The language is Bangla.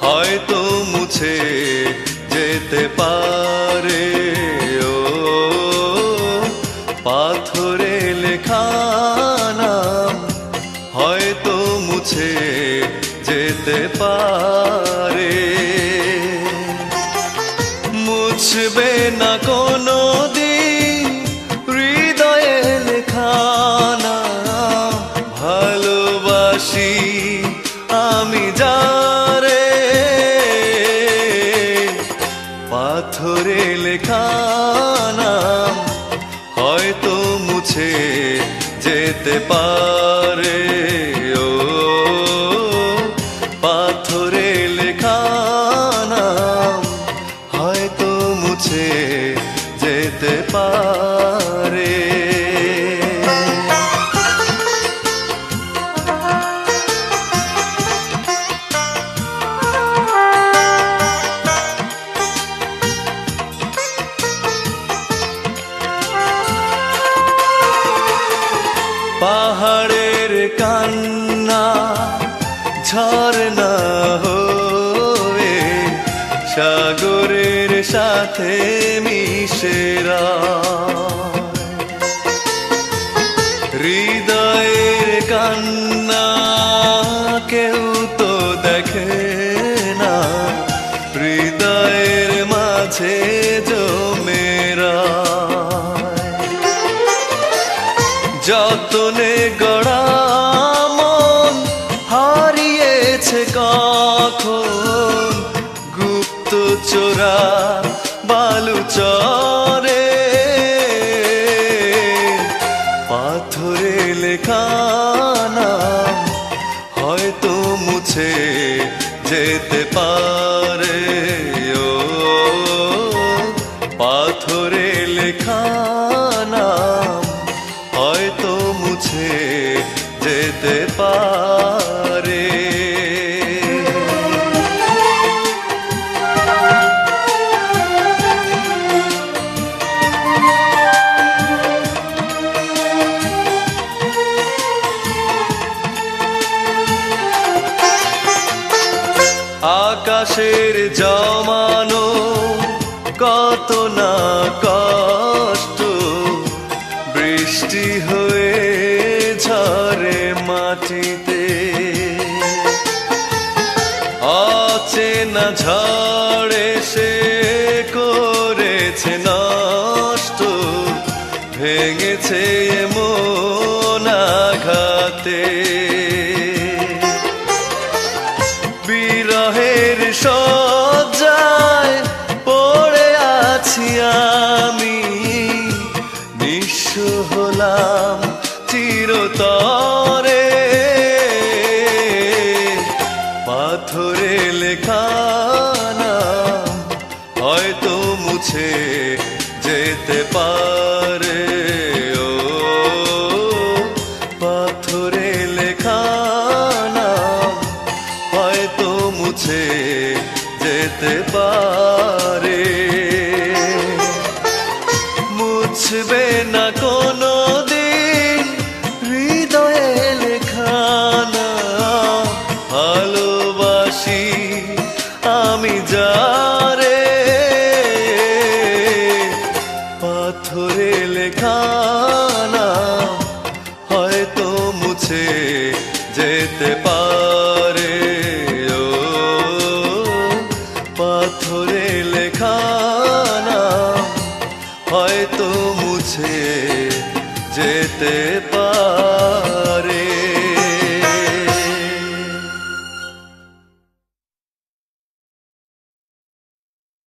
হয়তো মুছে যেতে পারে। ও পাথরে লেখা নাম হয়তো মুছে যেতে পারে। মুছবে না কোনো দিন হৃদয়ে লেখা নাম, ভালোবাসি আমি যারে। পাথরে লেখা নাম হয়তো মুছে যেতে পারে। ও পাথরে লেখা নাম হয়তো মুছে যেতে পারে। পাহাড়ের কান্না ঝরনা হয়ে সাগরের সাথে মিশেরা, হৃদয়ের কান্না কেউ তো দেখে না, হৃদয়ের মাঝে জমেরা। যতনে গড়া মন হারিয়েছে কখন, গুপ্ত চোরা বালুচরে। পাথরে লেখা নাম হয়তো মুছে যেতে পারে। ও পাথরে লেখা নাম হয়তো মুছে যেতে পারে। আকাশের জমানো কত না কষ্ট, বৃষ্টি হয়ে ঝরে মাটিতে। অচেনা ঝড়ে সে করেছে নষ্ট, ভেঙেছে মন আঘাতে। বিরহের শয্যায় পড়ে আছি আমি, নিঃস্ব হলাম চিরতরে। পাথরে লেখা নাম হয়তো মুছে যেতে পারে। ও পাথরে লেখা নাম হয়তো মুছে যেতে পারে। মুছবে না কোনো দিন হৃদয়ে লেখা নাম, ভালোবাসি আমি যারে। পাথরে লেখা নাম হয়তো মুছে যেতে পারে। ও পাথরে লেখা নাম হয়তো মুছে যেতে পারে।